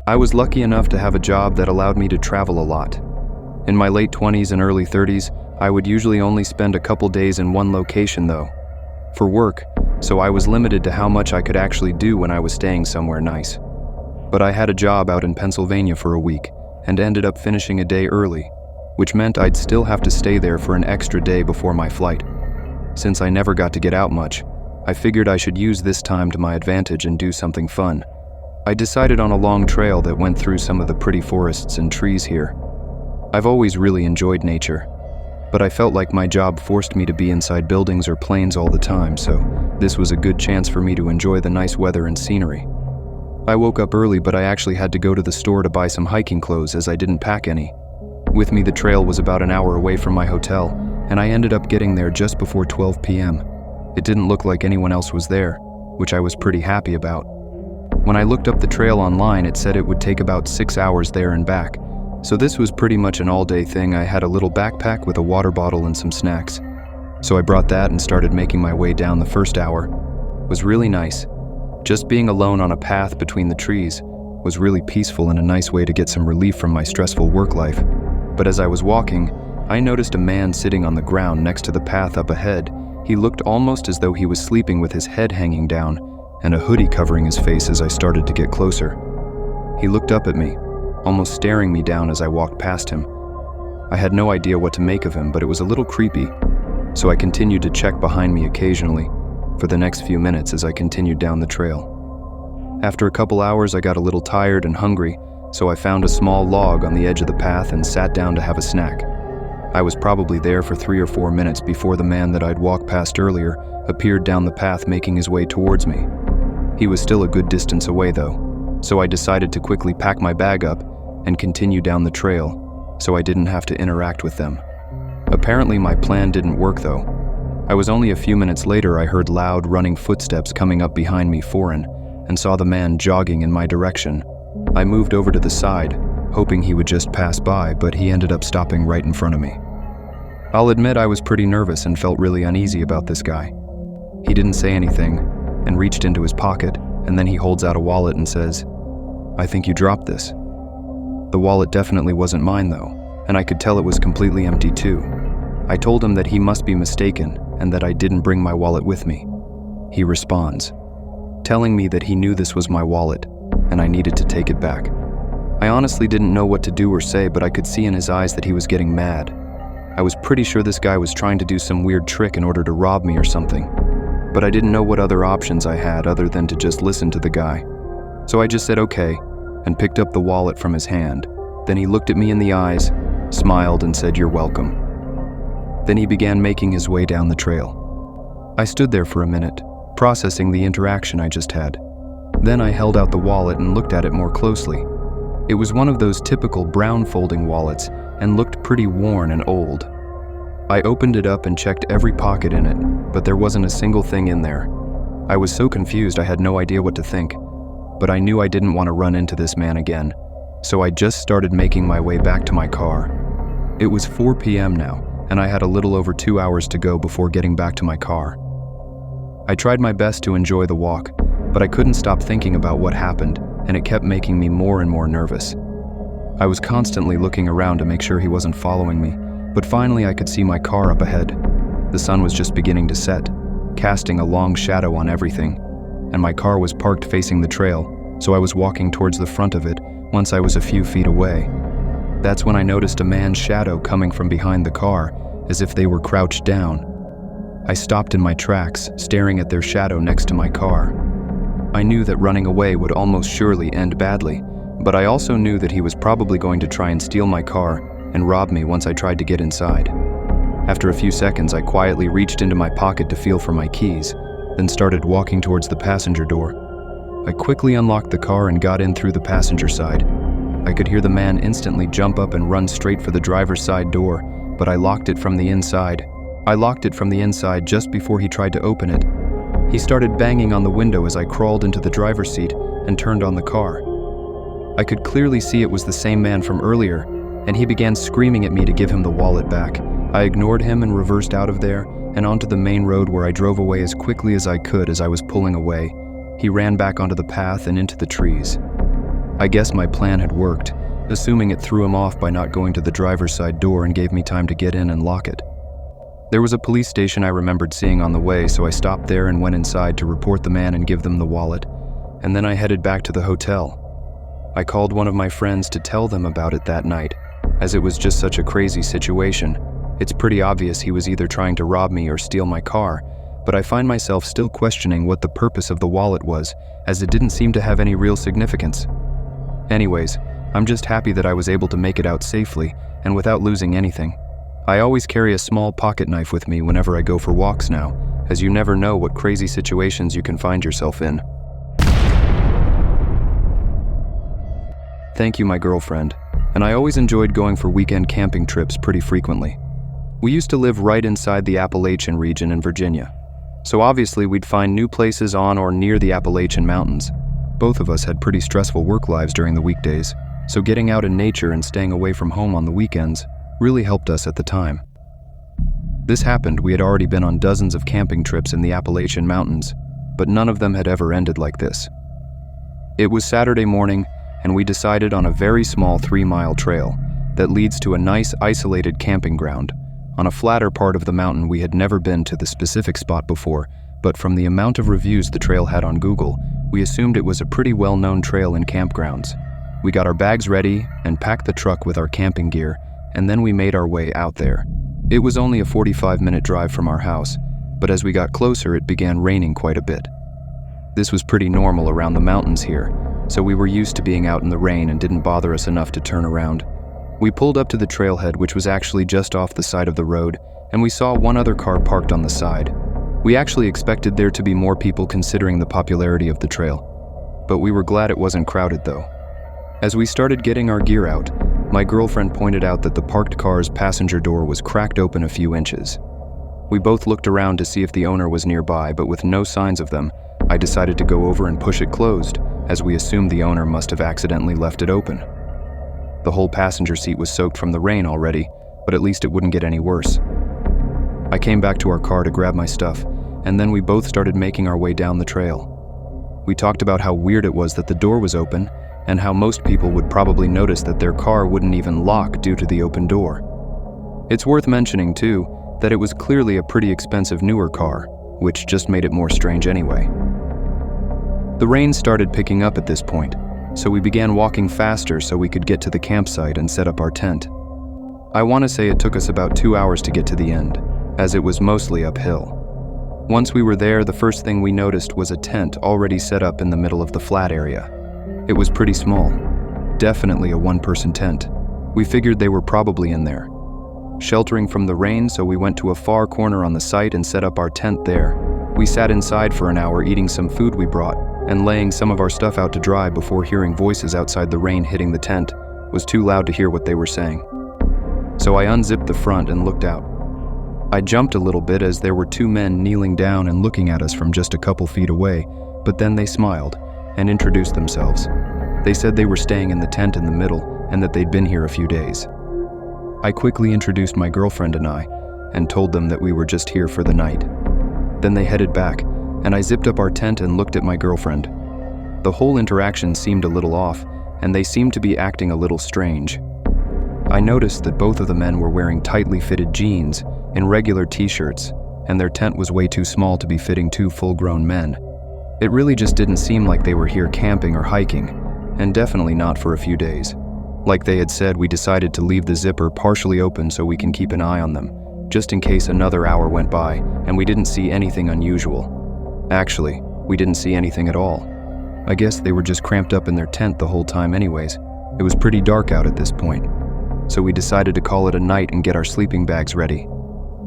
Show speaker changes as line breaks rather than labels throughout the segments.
I was lucky enough to have a job that allowed me to travel a lot. In my late 20s and early 30s, I would usually only spend a couple days in one location though, for work, so I was limited to how much I could actually do when I was staying somewhere nice. But I had a job out in Pennsylvania for a week and ended up finishing a day early, which meant I'd still have to stay there for an extra day before my flight. Since I never got to get out much, I figured I should use this time to my advantage and do something fun. I decided on a long trail that went through some of the pretty forests and trees here. I've always really enjoyed nature, but I felt like my job forced me to be inside buildings or planes all the time, so this was a good chance for me to enjoy the nice weather and scenery. I woke up early, but I actually had to go to the store to buy some hiking clothes as I didn't pack any. With me, the trail was about an hour away from my hotel, and I ended up getting there just before 12 p.m. It didn't look like anyone else was there, which I was pretty happy about. When I looked up the trail online, it said it would take about 6 hours there and back, so this was pretty much an all-day thing. I had a little backpack with a water bottle and some snacks. So I brought that and started making my way down. The first hour was really nice. Just being alone on a path between the trees was really peaceful and a nice way to get some relief from my stressful work life. But as I was walking, I noticed a man sitting on the ground next to the path up ahead. He looked almost as though he was sleeping with his head hanging down and a hoodie covering his face. As I started to get closer, he looked up at me, almost staring me down as I walked past him. I had no idea what to make of him, but it was a little creepy, so I continued to check behind me occasionally for the next few minutes as I continued down the trail. After a couple hours, I got a little tired and hungry, so I found a small log on the edge of the path and sat down to have a snack. I was probably there for 3 or 4 minutes before the man that I'd walked past earlier appeared down the path, making his way towards me. He was still a good distance away though, so I decided to quickly pack my bag up and continue down the trail so I didn't have to interact with them. Apparently my plan didn't work though. I was only a few minutes later I heard loud running footsteps coming up behind me foreign and saw the man jogging in my direction. I moved over to the side, hoping he would just pass by, but he ended up stopping right in front of me. I'll admit I was pretty nervous and felt really uneasy about this guy. He didn't say anything and reached into his pocket, and then he holds out a wallet and says, "I think you dropped this." The wallet definitely wasn't mine though, and I could tell it was completely empty too. I told him that he must be mistaken and that I didn't bring my wallet with me. He responds, telling me that he knew this was my wallet and I needed to take it back. I honestly didn't know what to do or say, but I could see in his eyes that he was getting mad. I was pretty sure this guy was trying to do some weird trick in order to rob me or something, but I didn't know what other options I had other than to just listen to the guy. So I just said okay and picked up the wallet from his hand. Then he looked at me in the eyes, smiled and said, "You're welcome." Then he began making his way down the trail. I stood there for a minute, processing the interaction I just had. Then I held out the wallet and looked at it more closely. It was one of those typical brown folding wallets and looked pretty worn and old. I opened it up and checked every pocket in it, but there wasn't a single thing in there. I was so confused I had no idea what to think, but I knew I didn't want to run into this man again, so I just started making my way back to my car. It was 4 p.m. now, and I had a little over 2 hours to go before getting back to my car. I tried my best to enjoy the walk, but I couldn't stop thinking about what happened, and it kept making me more and more nervous. I was constantly looking around to make sure he wasn't following me, but finally I could see my car up ahead. The sun was just beginning to set, casting a long shadow on everything, and my car was parked facing the trail, so I was walking towards the front of it once I was a few feet away. That's when I noticed a man's shadow coming from behind the car, as if they were crouched down. I stopped in my tracks, staring at their shadow next to my car. I knew that running away would almost surely end badly, but I also knew that he was probably going to try and steal my car and rob me once I tried to get inside. After a few seconds, I quietly reached into my pocket to feel for my keys, then started walking towards the passenger door. I quickly unlocked the car and got in through the passenger side. I could hear the man instantly jump up and run straight for the driver's side door, but I locked it from the inside. Just before he tried to open it. He started banging on the window as I crawled into the driver's seat and turned on the car. I could clearly see it was the same man from earlier, and he began screaming at me to give him the wallet back. I ignored him and reversed out of there and onto the main road, where I drove away as quickly as I could. As I was pulling away, he ran back onto the path and into the trees. I guess my plan had worked, assuming it threw him off by not going to the driver's side door and gave me time to get in and lock it. There was a police station I remembered seeing on the way, so I stopped there and went inside to report the man and give them the wallet, and then I headed back to the hotel. I called one of my friends to tell them about it that night, as it was just such a crazy situation. It's pretty obvious he was either trying to rob me or steal my car, but I find myself still questioning what the purpose of the wallet was, as it didn't seem to have any real significance. Anyways, I'm just happy that I was able to make it out safely and without losing anything. I always carry a small pocket knife with me whenever I go for walks now, as you never know what crazy situations you can find yourself in. Thank you, my girlfriend, and I always enjoyed going for weekend camping trips pretty frequently. We used to live right inside the Appalachian region in Virginia, so obviously we'd find new places on or near the Appalachian Mountains. Both of us had pretty stressful work lives during the weekdays, so getting out in nature and staying away from home on the weekends really helped us at the time. This happened, we had already been on dozens of camping trips in the Appalachian Mountains, but none of them had ever ended like this. It was Saturday morning, and we decided on a very small 3-mile trail that leads to a nice isolated camping ground on a flatter part of the mountain. We had never been to the specific spot before, but from the amount of reviews the trail had on Google, we assumed it was a pretty well-known trail in campgrounds. We got our bags ready and packed the truck with our camping gear, and then we made our way out there. It was only a 45-minute drive from our house, but as we got closer it began raining quite a bit. This was pretty normal around the mountains here, so we were used to being out in the rain and didn't bother us enough to turn around. We pulled up to the trailhead, which was actually just off the side of the road, and we saw one other car parked on the side. We actually expected there to be more people considering the popularity of the trail, but we were glad it wasn't crowded though. As we started getting our gear out, my girlfriend pointed out that the parked car's passenger door was cracked open a few inches. We both looked around to see if the owner was nearby, but with no signs of them, I decided to go over and push it closed, as we assumed the owner must have accidentally left it open. The whole passenger seat was soaked from the rain already, but at least it wouldn't get any worse. I came back to our car to grab my stuff, and then we both started making our way down the trail. We talked about how weird it was that the door was open, and how most people would probably notice that their car wouldn't even lock due to the open door. It's worth mentioning, too, that it was clearly a pretty expensive newer car, which just made it more strange anyway. The rain started picking up at this point, so we began walking faster so we could get to the campsite and set up our tent. I want to say it took us about 2 hours to get to the end, as it was mostly uphill. Once we were there, the first thing we noticed was a tent already set up in the middle of the flat area. It was pretty small, definitely a one-person tent. We figured they were probably in there, sheltering from the rain, so we went to a far corner on the site and set up our tent there. We sat inside for an hour eating some food we brought and laying some of our stuff out to dry before hearing voices outside the rain hitting the tent. It was too loud to hear what they were saying. So I unzipped the front and looked out. I jumped a little bit as there were 2 men kneeling down and looking at us from just a couple feet away, but then they smiled and introduced themselves. They said they were staying in the tent in the middle and that they'd been here a few days. I quickly introduced my girlfriend and I, and told them that we were just here for the night. Then they headed back, and I zipped up our tent and looked at my girlfriend. The whole interaction seemed a little off, and they seemed to be acting a little strange. I noticed that both of the men were wearing tightly fitted jeans and regular t-shirts, and their tent was way too small to be fitting 2 full-grown men. It really just didn't seem like they were here camping or hiking, and definitely not for a few days. Like they had said, we decided to leave the zipper partially open so we can keep an eye on them, just in case another hour went by and we didn't see anything unusual. Actually, we didn't see anything at all. I guess they were just cramped up in their tent the whole time anyways. It was pretty dark out at this point, so we decided to call it a night and get our sleeping bags ready.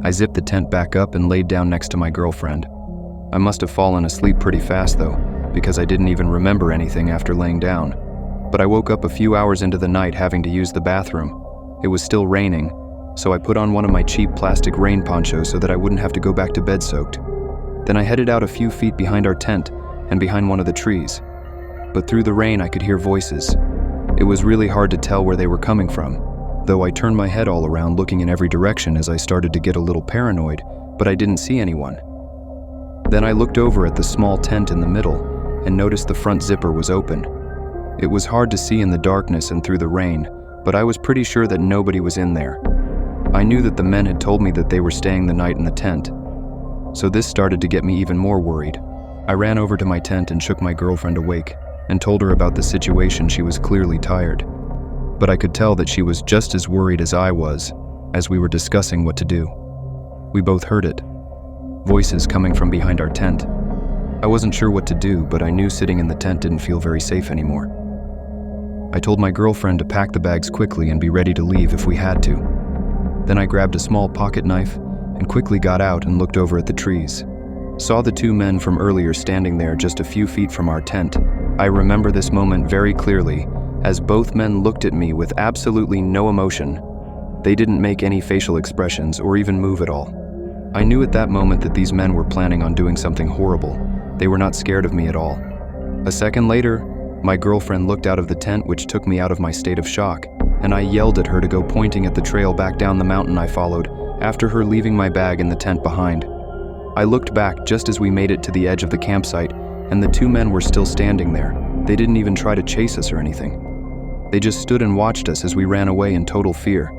I zipped the tent back up and laid down next to my girlfriend. I must have fallen asleep pretty fast though, because I didn't even remember anything after laying down. But I woke up a few hours into the night having to use the bathroom. It was still raining, so I put on one of my cheap plastic rain ponchos so that I wouldn't have to go back to bed soaked. Then I headed out a few feet behind our tent and behind one of the trees. But through the rain I could hear voices. It was really hard to tell where they were coming from, though I turned my head all around looking in every direction as I started to get a little paranoid, but I didn't see anyone. Then I looked over at the small tent in the middle and noticed the front zipper was open. It was hard to see in the darkness and through the rain, but I was pretty sure that nobody was in there. I knew that the men had told me that they were staying the night in the tent. So this started to get me even more worried. I ran over to my tent and shook my girlfriend awake and told her about the situation. She was clearly tired, but I could tell that she was just as worried as I was as we were discussing what to do. We both heard it. Voices coming from behind our tent. I wasn't sure what to do, but I knew sitting in the tent didn't feel very safe anymore. I told my girlfriend to pack the bags quickly and be ready to leave if we had to. Then I grabbed a small pocket knife and quickly got out and looked over at the trees. Saw the two men from earlier standing there just a few feet from our tent. I remember this moment very clearly, as both men looked at me with absolutely no emotion. They didn't make any facial expressions or even move at all. I knew at that moment that these men were planning on doing something horrible. They were not scared of me at all. A second later, my girlfriend looked out of the tent, which took me out of my state of shock, and I yelled at her to go, pointing at the trail back down the mountain I followed, after her leaving my bag in the tent behind. I looked back just as we made it to the edge of the campsite, and the two men were still standing there. They didn't even try to chase us or anything. They just stood and watched us as we ran away in total fear.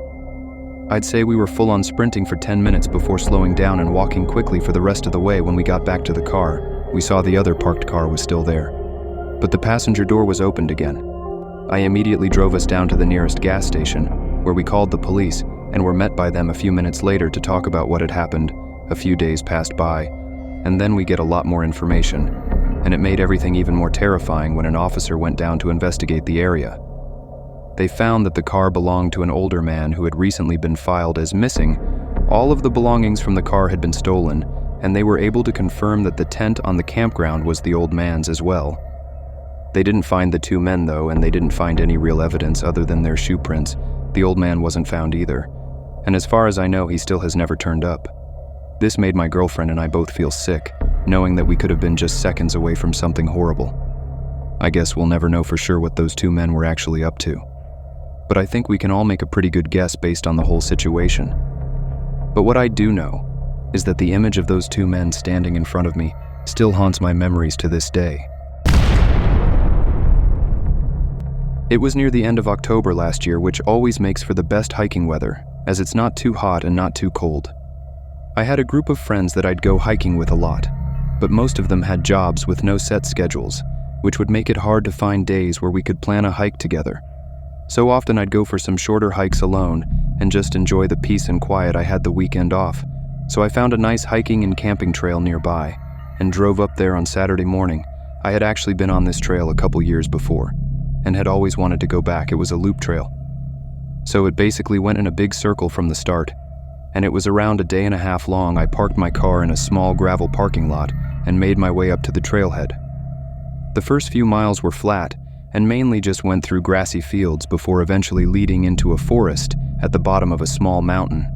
I'd say we were full on sprinting for 10 minutes before slowing down and walking quickly for the rest of the way. When we got back to the car, we saw the other parked car was still there, but the passenger door was opened again. I immediately drove us down to the nearest gas station, where we called the police and were met by them a few minutes later to talk about what had happened. A few days passed by, and then we get a lot more information, and it made everything even more terrifying when an officer went down to investigate the area. They found that the car belonged to an older man who had recently been filed as missing. All of the belongings from the car had been stolen, and they were able to confirm that the tent on the campground was the old man's as well. They didn't find the two men though, and they didn't find any real evidence other than their shoe prints. The old man wasn't found either, and as far as I know, he still has never turned up. This made my girlfriend and I both feel sick, knowing that we could have been just seconds away from something horrible. I guess we'll never know for sure what those two men were actually up to, but I think we can all make a pretty good guess based on the whole situation. But what I do know is that the image of those two men standing in front of me still haunts my memories to this day. It was near the end of October last year, which always makes for the best hiking weather, as it's not too hot and not too cold. I had a group of friends that I'd go hiking with a lot, but most of them had jobs with no set schedules, which would make it hard to find days where we could plan a hike together. So often I'd go for some shorter hikes alone and just enjoy the peace and quiet. I had the weekend off, so I found a nice hiking and camping trail nearby and drove up there on Saturday morning. I had actually been on this trail a couple years before and had always wanted to go back. It was a loop trail, so it basically went in a big circle from the start, and it was around a day and a half long. I parked my car in a small gravel parking lot and made my way up to the trailhead. The first few miles were flat and mainly just went through grassy fields before eventually leading into a forest at the bottom of a small mountain.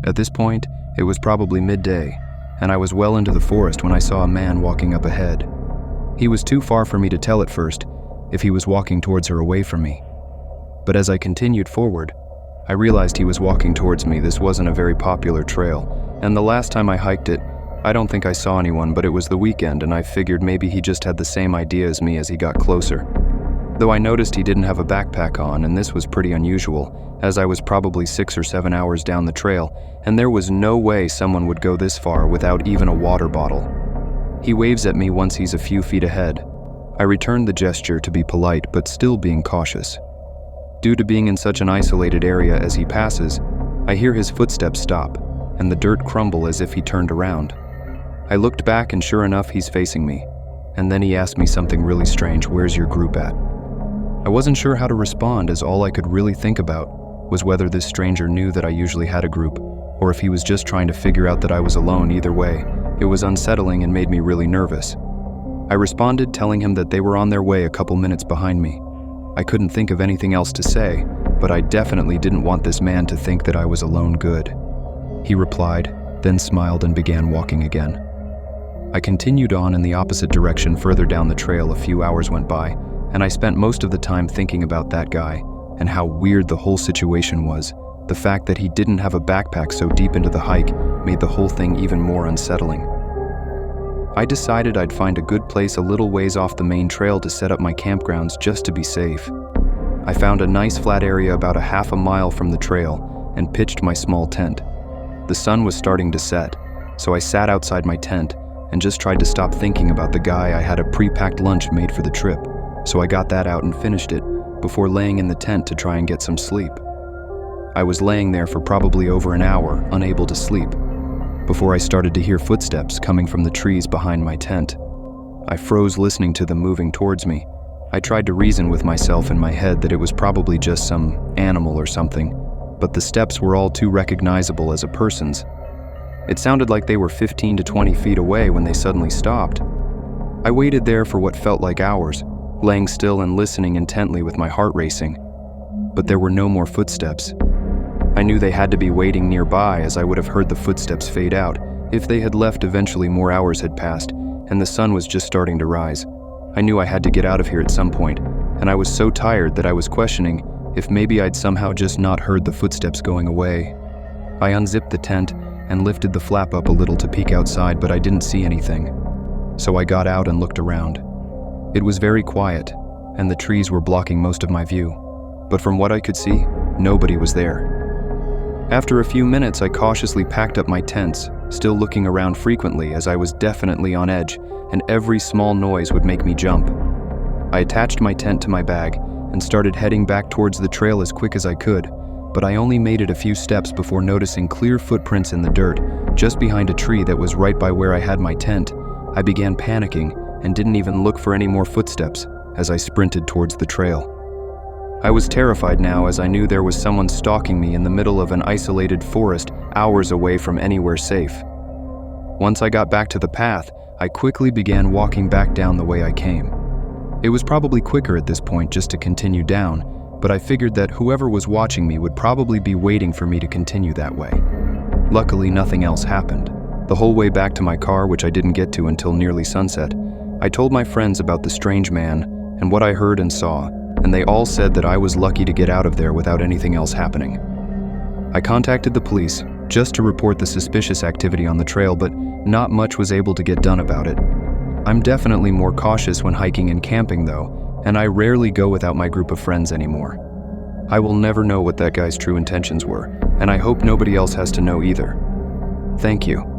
At this point, it was probably midday, and I was well into the forest when I saw a man walking up ahead. He was too far for me to tell at first if he was walking towards or away from me, but as I continued forward, I realized he was walking towards me. This wasn't a very popular trail, and the last time I hiked it, I don't think I saw anyone, but it was the weekend and I figured maybe he just had the same idea as me as he got closer. Though I noticed he didn't have a backpack on, and this was pretty unusual, as I was probably 6 or 7 hours down the trail, and there was no way someone would go this far without even a water bottle. He waves at me once he's a few feet ahead. I returned the gesture to be polite, but still being cautious. Due to being in such an isolated area, as he passes, I hear his footsteps stop, and the dirt crumble as if he turned around. I looked back and sure enough, he's facing me. And then he asked me something really strange. "Where's your group at?" I wasn't sure how to respond, as all I could really think about was whether this stranger knew that I usually had a group, or if he was just trying to figure out that I was alone. Either way, it was unsettling and made me really nervous. I responded, telling him that they were on their way a couple minutes behind me. I couldn't think of anything else to say, but I definitely didn't want this man to think that I was alone. "Good," he replied, then smiled and began walking again. I continued on in the opposite direction. Further down the trail, a few hours went by, and I spent most of the time thinking about that guy and how weird the whole situation was. The fact that he didn't have a backpack so deep into the hike made the whole thing even more unsettling. I decided I'd find a good place a little ways off the main trail to set up my campgrounds just to be safe. I found a nice flat area about a half a mile from the trail and pitched my small tent. The sun was starting to set, so I sat outside my tent and just tried to stop thinking about the guy I had a pre-packed lunch made for the trip, so I got that out and finished it before laying in the tent to try and get some sleep. I was laying there for probably over an hour, unable to sleep, before I started to hear footsteps coming from the trees behind my tent. I froze listening to them moving towards me. I tried to reason with myself in my head that it was probably just some animal or something, but the steps were all too recognizable as a person's. It sounded like they were 15 to 20 feet away when they suddenly stopped. I waited there for what felt like hours, laying still and listening intently with my heart racing. But there were no more footsteps. I knew they had to be waiting nearby, as I would have heard the footsteps fade out if they had left eventually. More hours had passed, and the sun was just starting to rise. I knew I had to get out of here at some point, and I was so tired that I was questioning if maybe I'd somehow just not heard the footsteps going away. I unzipped the tent and lifted the flap up a little to peek outside, but I didn't see anything. So I got out and looked around. It was very quiet, and the trees were blocking most of my view. But from what I could see, nobody was there. After a few minutes, I cautiously packed up my tents, still looking around frequently as I was definitely on edge, and every small noise would make me jump. I attached my tent to my bag and started heading back towards the trail as quick as I could, but I only made it a few steps before noticing clear footprints in the dirt just behind a tree that was right by where I had my tent. I began panicking and didn't even look for any more footsteps as I sprinted towards the trail. I was terrified now, as I knew there was someone stalking me in the middle of an isolated forest hours away from anywhere safe. Once I got back to the path, I quickly began walking back down the way I came. It was probably quicker at this point just to continue down, but I figured that whoever was watching me would probably be waiting for me to continue that way. Luckily, nothing else happened. The whole way back to my car, which I didn't get to until nearly sunset, I told my friends about the strange man and what I heard and saw, and they all said that I was lucky to get out of there without anything else happening. I contacted the police just to report the suspicious activity on the trail, but not much was able to get done about it. I'm definitely more cautious when hiking and camping though, and I rarely go without my group of friends anymore. I will never know what that guy's true intentions were, and I hope nobody else has to know either. Thank you.